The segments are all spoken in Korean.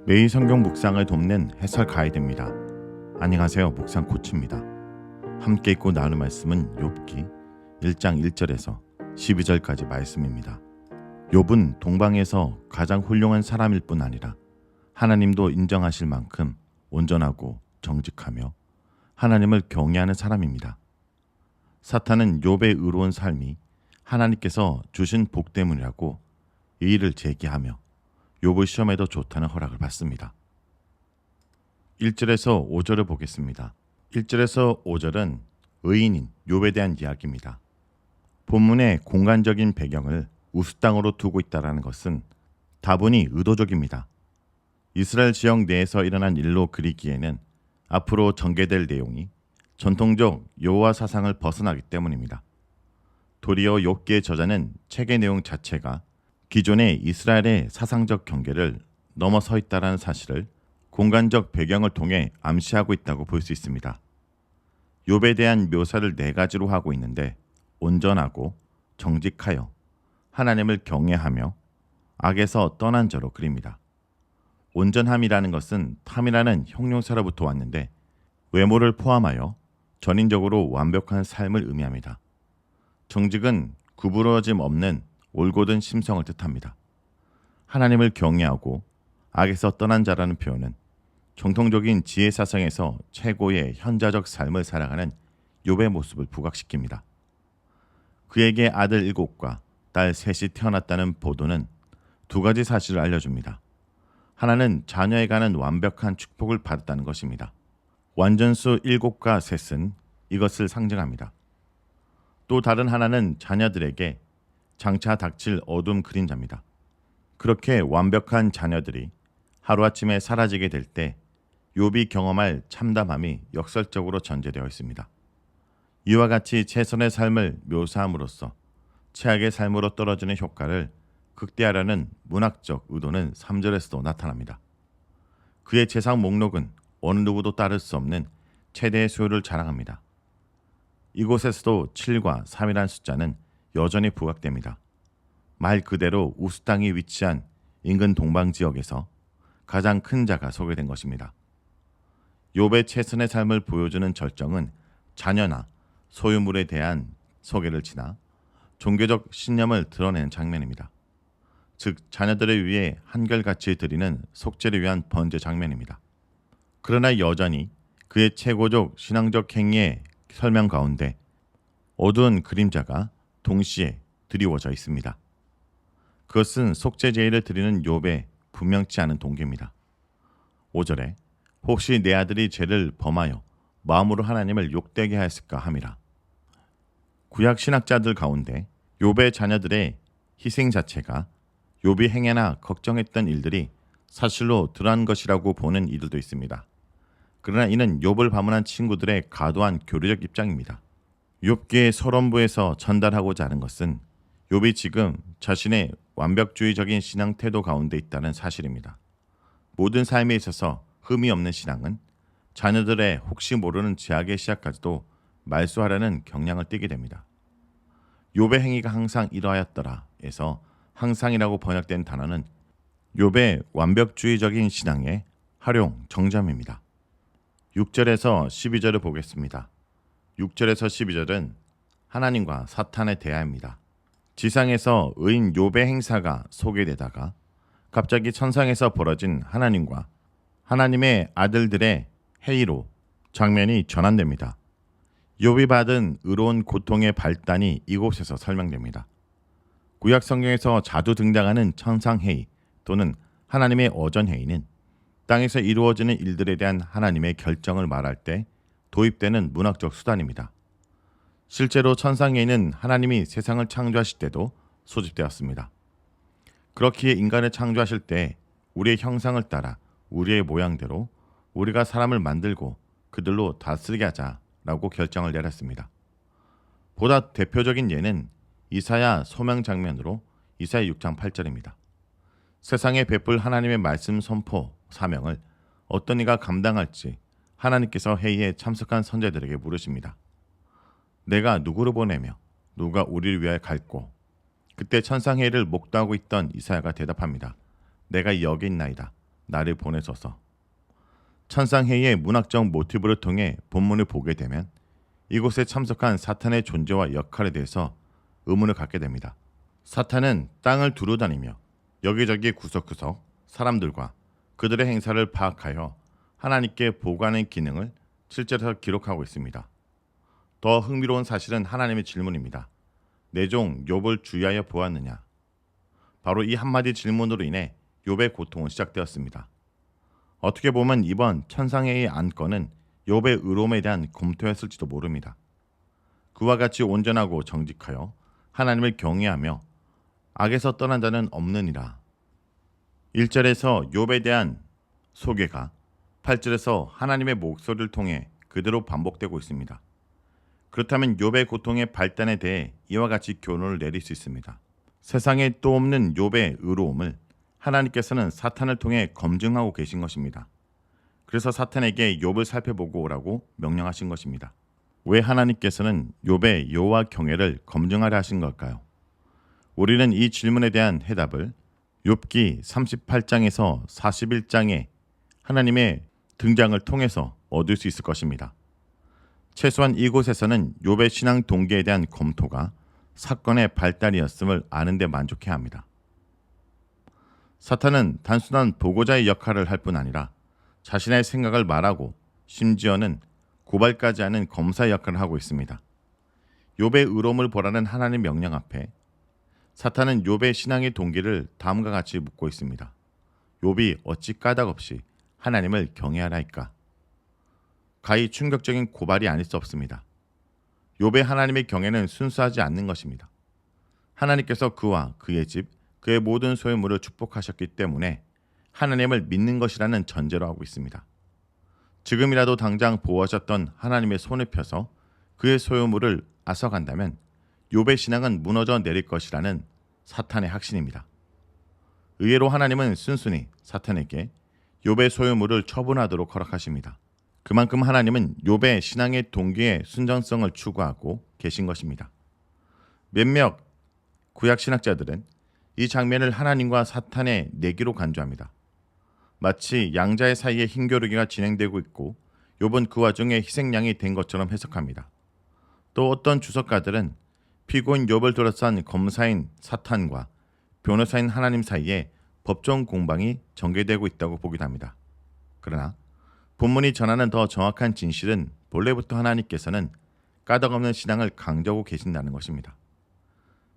매일 성경 묵상을 돕는 해설 가이드입니다. 안녕하세요. 묵상 코치입니다. 함께 읽고 나눌 말씀은 욥기 1장 1절에서 12절까지 말씀입니다. 욥은 동방에서 가장 훌륭한 사람일 뿐 아니라 하나님도 인정하실 만큼 온전하고 정직하며 하나님을 경외하는 사람입니다. 사탄은 욥의 의로운 삶이 하나님께서 주신 복 때문이라고 이의를 제기하며 욥을 시험해도 좋다는 허락을 받습니다. 1절에서 5절을 보겠습니다. 1절에서 5절은 의인인 욥에 대한 이야기입니다. 본문의 공간적인 배경을 우스 땅으로 두고 있다는 것은 다분히 의도적입니다. 이스라엘 지역 내에서 일어난 일로 그리기에는 앞으로 전개될 내용이 전통적 여호와 사상을 벗어나기 때문입니다. 도리어 욥기의 저자는 책의 내용 자체가 기존의 이스라엘의 사상적 경계를 넘어서 있다는 사실을 공간적 배경을 통해 암시하고 있다고 볼 수 있습니다. 욥에 대한 묘사를 네 가지로 하고 있는데 온전하고 정직하여 하나님을 경외하며 악에서 떠난 자로 그립니다. 온전함이라는 것은 탐이라는 형용사로부터 왔는데 외모를 포함하여 전인적으로 완벽한 삶을 의미합니다. 정직은 구부러짐 없는 올곧은 심성을 뜻합니다. 하나님을 경외하고 악에서 떠난 자라는 표현은 정통적인 지혜 사상에서 최고의 현자적 삶을 살아가는 욥의 모습을 부각시킵니다. 그에게 아들 7과 딸 3이 태어났다는 보도는 두 가지 사실을 알려줍니다. 하나는 자녀에 관한 완벽한 축복을 받았다는 것입니다. 완전수 7과 3은 이것을 상징합니다. 또 다른 하나는 자녀들에게 장차 닥칠 어둠 그림자입니다. 그렇게 완벽한 자녀들이 하루아침에 사라지게 될 때 욥이 경험할 참담함이 역설적으로 전제되어 있습니다. 이와 같이 최선의 삶을 묘사함으로써 최악의 삶으로 떨어지는 효과를 극대화하려는 문학적 의도는 3절에서도 나타납니다. 그의 재산 목록은 어느 누구도 따를 수 없는 최대의 소유를 자랑합니다. 이곳에서도 7과 3이라는 숫자는 여전히 부각됩니다. 말 그대로 우스 땅이 위치한 인근 동방 지역에서 가장 큰 자가 소개된 것입니다. 욥의 최선의 삶을 보여주는 절정은 자녀나 소유물에 대한 소개를 지나 종교적 신념을 드러내는 장면입니다. 즉 자녀들을 위해 한결같이 드리는 속죄를 위한 번제 장면입니다. 그러나 여전히 그의 최고적 신앙적 행위의 설명 가운데 어두운 그림자가 동시에 드리워져 있습니다. 그것은 속죄 제의를 드리는 욥의 분명치 않은 동기입니다. 5절에 혹시 내 아들이 죄를 범하여 마음으로 하나님을 욕되게 하였을까 함이라. 구약 신학자들 가운데 욥의 자녀들의 희생 자체가 욥이 행해나 걱정했던 일들이 사실로 드러난 것이라고 보는 이들도 있습니다. 그러나 이는 욥을 방문한 친구들의 과도한 교리적 입장입니다. 욥기의 서론부에서 전달하고자 하는 것은 욥이 지금 자신의 완벽주의적인 신앙 태도 가운데 있다는 사실입니다. 모든 삶에 있어서 흠이 없는 신앙은 자녀들의 혹시 모르는 죄악의 시작까지도 말소하라는 경량을 띠게 됩니다. 욥의 행위가 항상 이러하였더라에서 항상이라고 번역된 단어는 욥의 완벽주의적인 신앙의 활용 정점입니다. 6절에서 12절을 보겠습니다. 6절에서 12절은 하나님과 사탄의 대화입니다. 지상에서 의인 욥의 행사가 소개되다가 갑자기 천상에서 벌어진 하나님과 하나님의 아들들의 회의로 장면이 전환됩니다. 욥이 받은 의로운 고통의 발단이 이곳에서 설명됩니다. 구약 성경에서 자주 등장하는 천상회의 또는 하나님의 어전회의는 땅에서 이루어지는 일들에 대한 하나님의 결정을 말할 때 도입되는 문학적 수단입니다. 실제로 천상회의는 하나님이 세상을 창조하실 때도 소집되었습니다. 그렇기에 인간을 창조하실 때 우리의 형상을 따라 우리의 모양대로 우리가 사람을 만들고 그들로 다스리게 하자라고 결정을 내렸습니다. 보다 대표적인 예는 이사야 소명 장면으로 이사야 6장 8절입니다. 세상에 베풀 하나님의 말씀 선포 사명을 어떤 이가 감당할지 하나님께서 회의에 참석한 선제들에게 물으십니다. 내가 누구를 보내며 누가 우리를 위하여 갈고? 그때 천상회의를 목도하고 있던 이사야가 대답합니다. 내가 여기 있나이다. 나를 보내소서. 천상회의의 문학적 모티브를 통해 본문을 보게 되면 이곳에 참석한 사탄의 존재와 역할에 대해서 의문을 갖게 됩니다. 사탄은 땅을 두루다니며 여기저기 구석구석 사람들과 그들의 행사를 파악하여 하나님께 보고하는 기능을 실제로 기록하고 있습니다. 더 흥미로운 사실은 하나님의 질문입니다. 내 종 욥을 주의하여 보았느냐? 바로 이 한마디 질문으로 인해 욥의 고통은 시작되었습니다. 어떻게 보면 이번 천상회의 안건은 욥의 의로움에 대한 검토였을지도 모릅니다. 그와 같이 온전하고 정직하여 하나님을 경외하며 악에서 떠난 자는 없느니라. 1절에서 욥에 대한 소개가 8절에서 하나님의 목소리를 통해 그대로 반복되고 있습니다. 그렇다면 욥의 고통의 발단에 대해 이와 같이 교훈을 내릴 수 있습니다. 세상에 또 없는 욥의 의로움을 하나님께서는 사탄을 통해 검증하고 계신 것입니다. 그래서 사탄에게 욥을 살펴보고 오라고 명령하신 것입니다. 왜 하나님께서는 욥의 여호와 경외를 검증하려 하신 걸까요? 우리는 이 질문에 대한 해답을 욥기 38장에서 41장의 하나님의 등장을 통해서 얻을 수 있을 것입니다. 최소한 이곳에서는 욥의 신앙 동기에 대한 검토가 사건의 발달이었음을 아는 데 만족해야 합니다. 사탄은 단순한 보고자의 역할을 할 뿐 아니라 자신의 생각을 말하고 심지어는 고발까지 하는 검사의 역할을 하고 있습니다. 욥의 의로움을 보라는 하나님의 명령 앞에 사탄은 욥의 신앙의 동기를 다음과 같이 묻고 있습니다. 욥이 어찌 까닭없이 하나님을 경외하라이까? 가히 충격적인 고발이 아닐 수 없습니다. 욥의 하나님의 경외는 순수하지 않는 것입니다. 하나님께서 그와 그의 집, 그의 모든 소유물을 축복하셨기 때문에 하나님을 믿는 것이라는 전제로 하고 있습니다. 지금이라도 당장 보호하셨던 하나님의 손을 펴서 그의 소유물을 앗아간다면 욥의 신앙은 무너져 내릴 것이라는 사탄의 확신입니다. 의외로 하나님은 순순히 사탄에게 욥의 소유물을 처분하도록 허락하십니다. 그만큼 하나님은 욥의 신앙의 동기의 순전성을 추구하고 계신 것입니다. 몇몇 구약 신학자들은 이 장면을 하나님과 사탄의 내기로 간주합니다. 마치 양자의 사이에 힘겨루기가 진행되고 있고 욥은 그 와중에 희생양이 된 것처럼 해석합니다. 또 어떤 주석가들은 피고인 욥을 둘러싼 검사인 사탄과 변호사인 하나님 사이에 법정 공방이 전개되고 있다고 보기도 합니다. 그러나 본문이 전하는 더 정확한 진실은 본래부터 하나님께서는 까닭없는 신앙을 강조하고 계신다는 것입니다.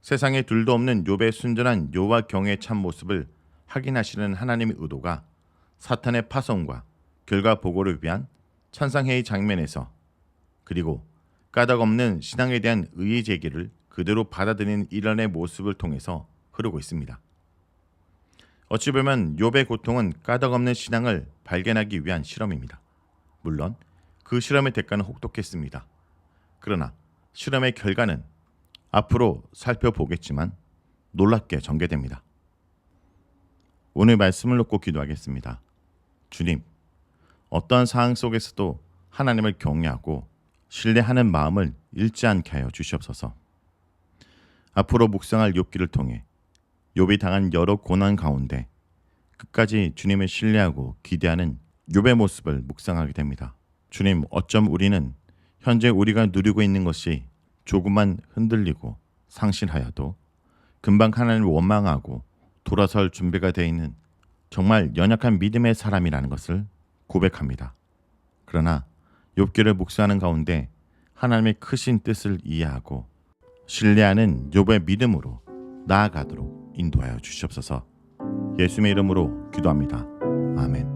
세상에 둘도 없는 욥의 순전한 여호와 경외의 참 모습을 확인하시는 하나님의 의도가 사탄의 파송과 결과 보고를 위한 천상회의 장면에서 그리고 까닭없는 신앙에 대한 의의 제기를 그대로 받아들이는 일련의 모습을 통해서 흐르고 있습니다. 어찌 보면 욥의 고통은 까닭없는 신앙을 발견하기 위한 실험입니다. 물론 그 실험의 대가는 혹독했습니다. 그러나 실험의 결과는 앞으로 살펴보겠지만 놀랍게 전개됩니다. 오늘 말씀을 놓고 기도하겠습니다. 주님, 어떠한 상황 속에서도 하나님을 경외하고 신뢰하는 마음을 잃지 않게 하여 주시옵소서. 앞으로 묵상할 욥기를 통해 욥이 당한 여러 고난 가운데 끝까지 주님을 신뢰하고 기대하는 욥의 모습을 묵상하게 됩니다. 주님, 어쩜 우리는 현재 우리가 누리고 있는 것이 조금만 흔들리고 상실하여도 금방 하나님을 원망하고 돌아설 준비가 되어 있는 정말 연약한 믿음의 사람이라는 것을 고백합니다. 그러나 욥기를 묵상하는 가운데 하나님의 크신 뜻을 이해하고 신뢰하는 욥의 믿음으로 나아가도록 인도하여 주시옵소서. 예수님의 이름으로 기도합니다. 아멘.